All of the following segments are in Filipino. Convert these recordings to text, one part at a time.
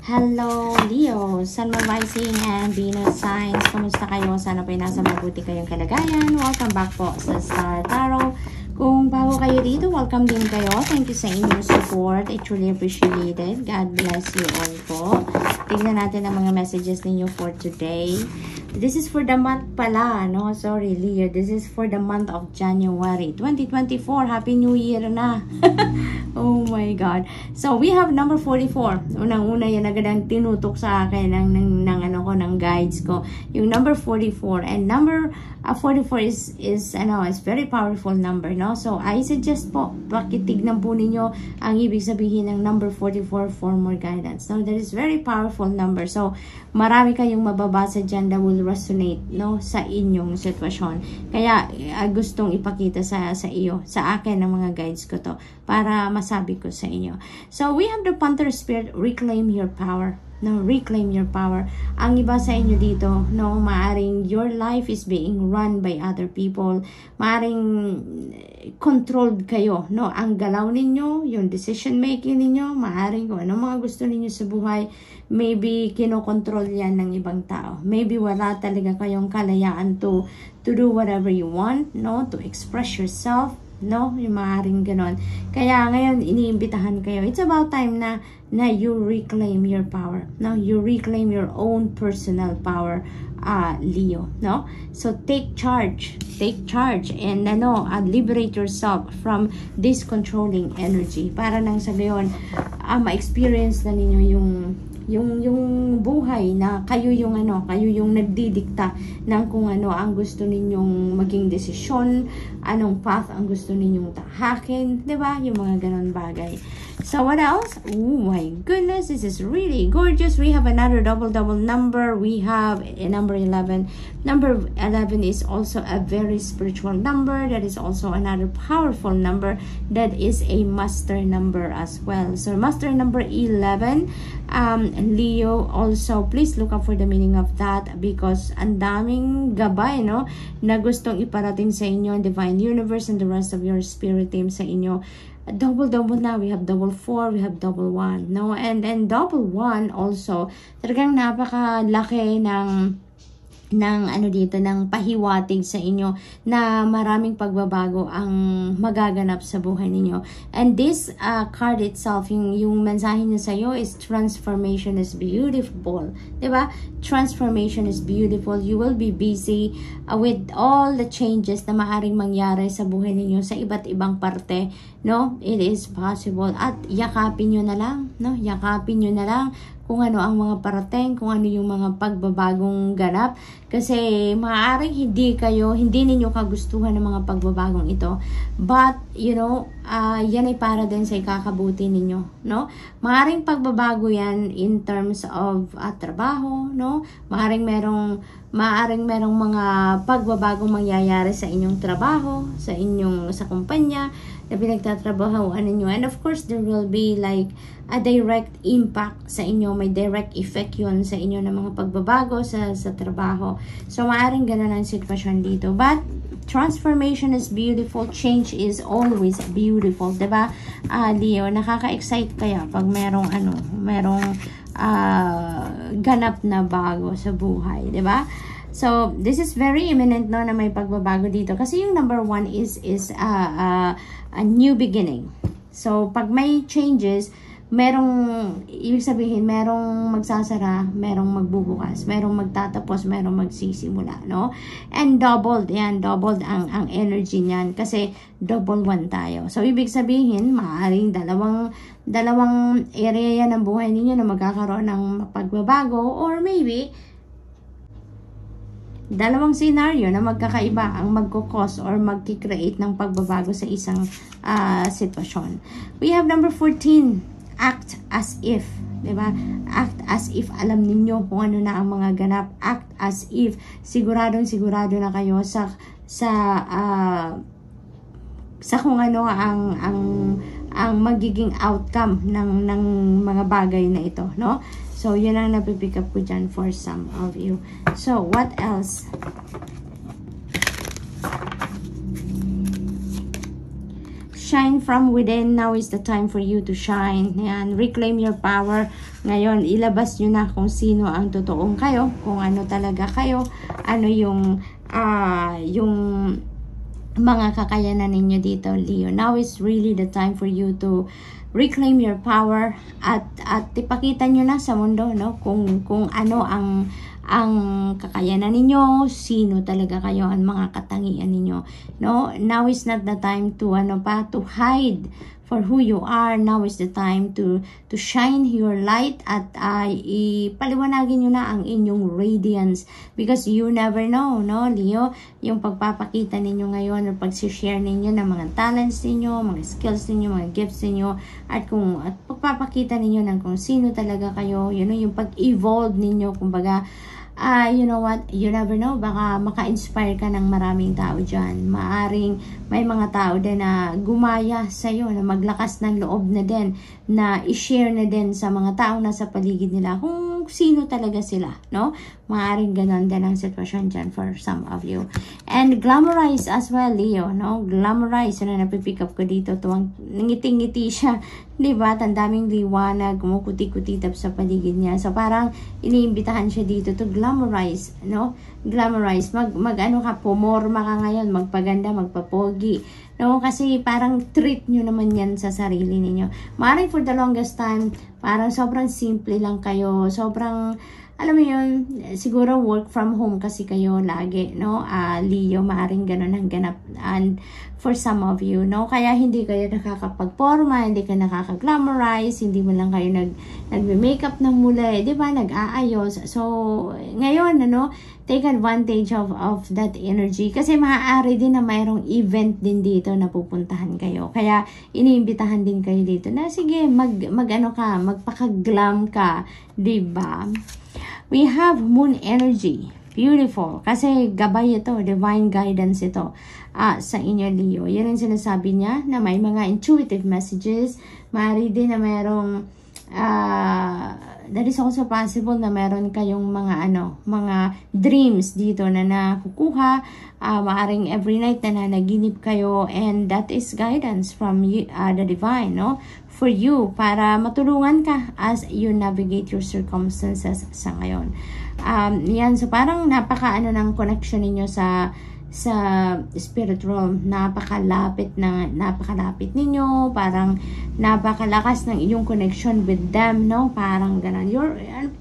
Hello, Leo, Sun, Moon, Rising, and Venus signs. Kamusta kayo? Sana po nasa mabuti kayong kalagayan. Welcome back po sa Star Tarot. Kung bago kayo dito, welcome din kayo. Thank you sa inyong support. I truly appreciate it. God bless you all po. Tignan natin ang mga messages ninyo for today. This is for the month pala, no? Sorry, Leo. This is for the month of January 2024. Happy New Year na. Oh my God. So, we have number 44. Unang-una yan agad ang tinutok sa akin ng guides ko. Yung number 44. And number 44 is very powerful number, no? So, I suggest po, pakitignan po ninyo ang ibig sabihin ng number 44 for more guidance. No? That is very powerful number. So, marami kayong mababasa dyan that will resonate, no, sa inyong sitwasyon. Kaya gustong ipakita sa iyo, sa akin ng mga guides ko to para masabi ko sa inyo. So we have the Panther Spirit, reclaim your power. No, reclaim your power. Ang iba sa inyo dito, no, maaring your life is being run by other people. Maaring controlled kayo, no, ang galaw ninyo, yung decision making ninyo, maaring kung ano mga gusto ninyo sa buhay, maybe kinokontrol yan ng ibang tao. Maybe wala talaga kayong kalayaan to do whatever you want, no, to express yourself, no, yung maaaring ganon. Kaya ngayon iniimbitahan kayo. It's about time na you reclaim your power. No, you reclaim your own personal power, Leo, no? So take charge and liberate yourself from this controlling energy para nang sa gayon ma-experience na ninyo yung buhay na kayo yung nagdidikta ng kung ano ang gusto ninyong maging desisyon, anong path ang gusto ninyong tahakin, 'di ba? Yung mga ganon bagay. So what else? Oh my goodness, this is really gorgeous. We have another double number. We have a number 11. Number 11 is also a very spiritual number. That is also another powerful number. That is a master number as well. So master number 11, Leo, also please look up for the meaning of that because ang daming gabay, no, na gustong iparating sa inyo, divine universe and the rest of your spirit team sa inyo. Double na, we have double 4, we have double 1, no, and double 1 also talagang napakalaki ng pahiwatig sa inyo na maraming pagbabago ang magaganap sa buhay ninyo. And this card itself, yung mensahe niya sa iyo is transformation is beautiful, 'di ba? Transformation is beautiful. You will be busy with all the changes na maaring mangyari sa buhay ninyo sa iba't ibang parte, no? It is possible at yakapin niyo na lang, no? Yakapin niyo na lang kung ano ang mga parating, kung ano yung mga pagbabagong ganap. Kasi maaaring hindi ninyo kagustuhan ng mga pagbabagong ito. But, yan ay para din sa ikakabuti ninyo, no? Maaaring pagbabago yan in terms of trabaho, no? Maaaring merong mga pagbabagong mangyayari sa inyong trabaho, sa kumpanya na pinagtatrabahoan ninyo. And of course, there will be like a direct impact sa inyo. May direct effect yun sa inyo ng mga pagbabago sa trabaho. So, maaaring ganun ang sitwasyon dito. But, transformation is beautiful. Change is always beautiful. Diba, Leo? Nakaka-excite kaya pag merong ganap na bago sa buhay. Diba? So, this is very imminent, no, na may pagbabago dito. Kasi yung number 1 is a new beginning. So, pag may changes, ibig sabihin, merong magsasara, merong magbubukas, merong magtatapos, merong magsisimula, no? And doubled ang energy niyan kasi double 1 tayo. So, ibig sabihin, maaaring dalawang area yan ng buhay ninyo na magkakaroon ng pagbabago or maybe dalawang scenario na magkakaiba ang magkukos or magkikreate ng pagbabago sa isang sitwasyon. We have number 14, act as if, diba? Act as if alam ninyo kung ano na ang mga ganap. Act as if sigurado na kayo sa kung ano ang magiging outcome ng mga bagay na ito, no? So, yun ang napipick up ko dyan for some of you. So, what else? shine from within. Now is the time for you to shine. Yan, reclaim your power. Ngayon, ilabas nyo na kung sino ang totoong kayo, kung ano talaga kayo, ano yung mga kakayanan ninyo dito, Leo. Now is really the time for you to reclaim your power at ipakita nyo na sa mundo, no, kung ano ang kakayanan ninyo, sino talaga kayo, ang mga katangian ninyo, no. Now is not the time to to hide for who you are. Now is the time to shine your light at ipaliwanagin nyo na ang inyong radiance, because you never know, no, Leo, yung pagpapakita ninyo ngayon, or pag-share ninyo ng mga talents ninyo, mga skills ninyo, mga gifts ninyo, at pagpapakita ninyo ng kung sino talaga kayo, yung pag-evolve ninyo, kumbaga, you know what, you never know, baka maka-inspire ka ng maraming tao dyan. Maaring may mga tao din na gumaya sa'yo, na maglakas ng loob na din, na i-share na din sa mga tao na sa paligid nila kung sino talaga sila, no? Maaring ganon din ang sitwasyon dyan for some of you. And glamorize as well, Leo, no? Glamorize, na napipick up ko dito, tuwang ngiti-ngiti siya, diba? Tandaming liwanag, kumukuti-kutitap sa paligid niya. So parang iniimbitahan siya dito to glamorize, no? Glamorize, mag-ano ka, pumorma ka ngayon, magpaganda, magpapogi, no? Kasi parang treat nyo naman yan sa sarili ninyo. Maaring for the longest time, parang sobrang simple lang kayo, sobrang, alam mo yun, siguro work from home kasi kayo lagi, no? Leo, maaring ganun ang ganap. And for some of you, no? Kaya hindi kayo nakakapagporma, hindi kayo nakaka-glamorize, hindi mo lang kayo nag-makeup ng muli, di ba? Nag-aayos. So, ngayon, take advantage of that energy. Kasi maaari din na mayroong event din dito na pupuntahan kayo. Kaya, iniimbitahan din kayo dito na, sige, magpaka-glam ka, di ba? We have moon energy. Beautiful. Kasi gabay ito, divine guidance ito sa inyo, Leo. Yan ang sinasabi niya, na may mga intuitive messages. Maaari din na mayroong that is also possible na meron kayong mga dreams dito na nakukuha. Maaring every night na nanaginip kayo, and that is guidance from the divine, no? For you, para matulungan ka as you navigate your circumstances sa ngayon. Yan, so parang napaka ng connection ninyo sa spiritual, napakalapit ninyo, parang napakalakas ng inyong connection with them, no? Parang ganun.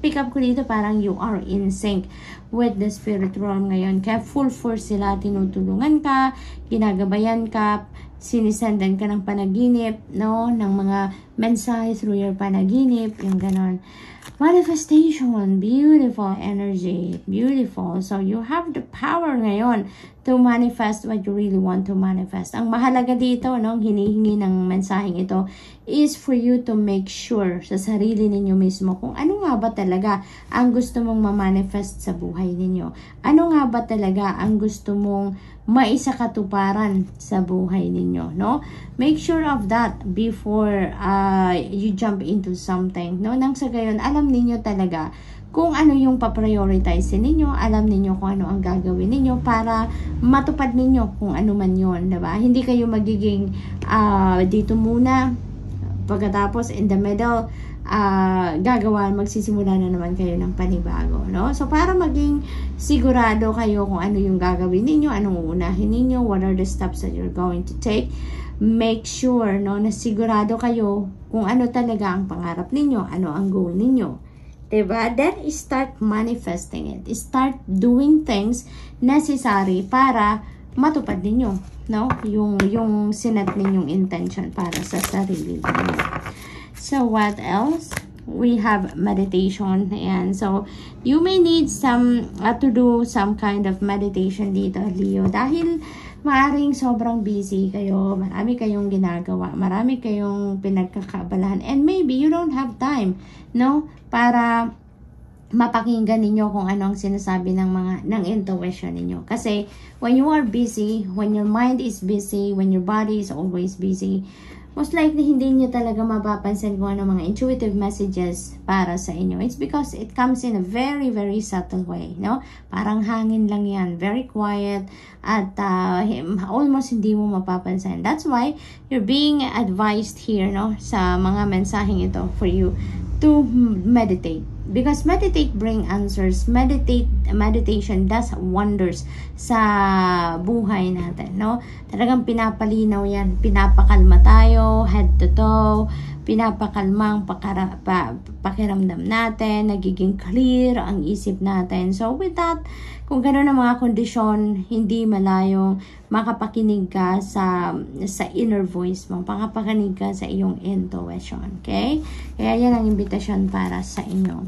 Pick up ko dito, parang you are in sync with the spiritual ngayon. Kaya full force sila, tinutulungan ka, ginagabayan ka, sinisendan ka ng panaginip, no? Ng mga mensahe through your panaginip, yung ganon. Manifestation, beautiful energy, beautiful. So you have the power ngayon to manifest what you really want to manifest. Ang mahalaga dito, no, hinihingi ng mensaheng ito, is for you to make sure sa sarili ninyo mismo kung ano nga ba talaga ang gusto mong ma-manifest sa buhay ninyo. Ano nga ba talaga ang gusto mong maisakatuparan sa buhay ninyo, no? Make sure of that before you jump into something, no? Nang sa gayon, alam ninyo talaga kung ano yung pa-prioritize ninyo, alam ninyo kung ano ang gagawin ninyo para matupad ninyo kung ano man yun, diba? Hindi kayo magiging dito muna, pagkatapos in the middle, magsisimula na naman kayo ng panibago, no? So, para maging sigurado kayo kung ano yung gagawin ninyo, anong uunahin ninyo, what are the steps that you're going to take, make sure, no, na sigurado kayo kung ano talaga ang pangarap ninyo, ano ang goal ninyo. Diba? Then, start manifesting it. Start doing things necessary para matupad ninyo, no? Yung sinet ninyong intention para sa sarili ninyo. So, what else? We have meditation. And so, you may need to do some kind of meditation dito, Leo. Dahil maaring sobrang busy kayo, marami kayong ginagawa, marami kayong pinagkakabalahan, and maybe you don't have time, no? Para mapakinggan ninyo kung ano ang sinasabi ng intuition ninyo. Kasi when you are busy, when your mind is busy, when your body is always busy, most likely hindi nyo talaga mapapansin kung ano mga intuitive messages para sa inyo. It's because it comes in a very, very subtle way, no? Parang hangin lang yan, very quiet, at almost hindi mo mapapansin. That's why you're being advised here, no, sa mga mensaheng ito for you to meditate. Because meditate bring answers. Meditation does wonders sa buhay natin, no? Talagang pinapalinaw yan. Pinapakalma tayo, head to toe. Pinapakalma ang pakiramdam natin. Nagiging clear ang isip natin. So with that, kung gano'n ang mga kondisyon, hindi malayong makapakinig ka sa inner voice mo. Makapakinig ka sa iyong intuition. Okay? Kaya yan ang imbitasyon para sa inyo.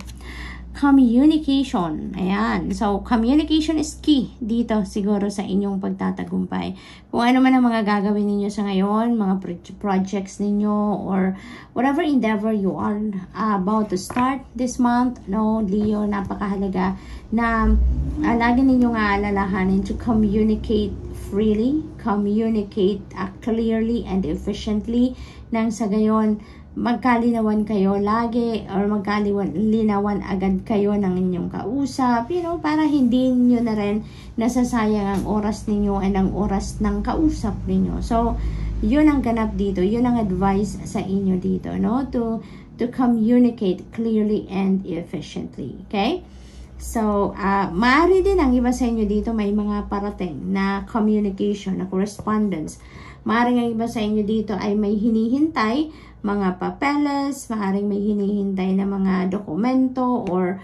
Communication. Ayan. So, communication is key dito siguro sa inyong pagtatagumpay. Kung ano man ang mga gagawin ninyo sa ngayon, mga projects ninyo, or whatever endeavor you are about to start this month, no, Leo, napakahalaga na lagi ninyong aalalahanin to communicate freely, communicate clearly and efficiently, nang sa gayon magkalinawan kayo lagi, or magkalinawan agad kayo ng inyong kausap, you know, para hindi nyo na rin nasasayang ang oras ninyo and ang oras ng kausap ninyo. So, yun ang ganap dito, yun ang advice sa inyo dito, no, to communicate clearly and efficiently. Okay? So, maaari din ang iba sa inyo dito may mga parating na communication, na correspondence. Maaari ang iba sa inyo dito ay may hinihintay mga papeles, maaaring may hinihintay na mga dokumento or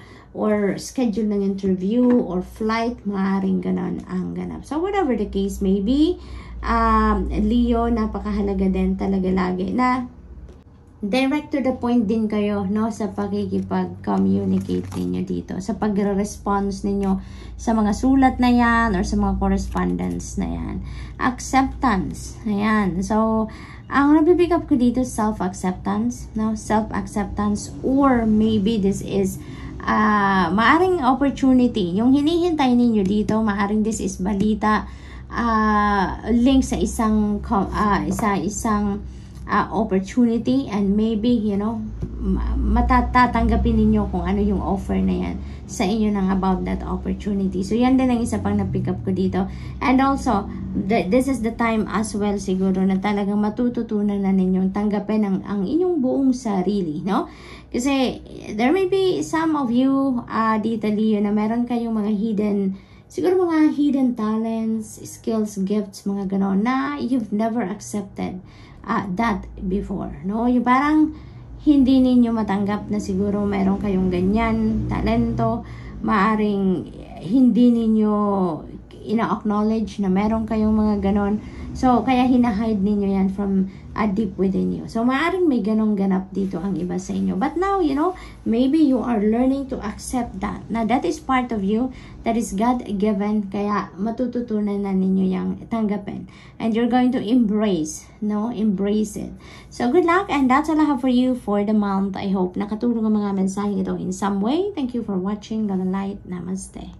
schedule ng interview or flight, maaaring ganon ang ganap. So whatever the case may be, Leo, napakahalaga din talaga lagi na direct to the point din kayo, no, sa pakikipag-communicate ninyo dito, sa pagre-response ninyo sa mga sulat na yan or sa mga correspondence na yan. Acceptance. Ayan. So, ang napipick up ko dito, self-acceptance, no? Self-acceptance, or maybe this is maaring opportunity. Yung hinihintay ninyo dito, maaring this is balita, link sa isang opportunity, and maybe, you know, matatanggapin ninyo kung ano yung offer na yan sa inyo nang about that opportunity. So, yan din ang isa pang na-pick up ko dito. And also, this is the time as well siguro na talagang matututunan na ninyong tanggapin ang inyong buong sarili, no? Kasi, there may be some of you, dito, Leo, na meron kayong mga siguro mga hidden talents, skills, gifts, mga ganon, na you've never accepted that before, no? Yung parang hindi ninyo matanggap na siguro meron kayong ganyan talento, maaring hindi ninyo ina-acknowledge na meron kayong mga ganon. So, kaya hinahide ninyo yan from deep within you. So, maaring may ganong ganap dito ang iba sa inyo. But now, you know, maybe you are learning to accept that. Now, that is part of you. That is God-given. Kaya matututunan na ninyo yung tanggapin. And you're going to embrace, no? Embrace it. So, good luck. And that's all I have for you for the month. I hope nakatulong ang mga mensahe ito in some way. Thank you for watching. Love and light. Namaste.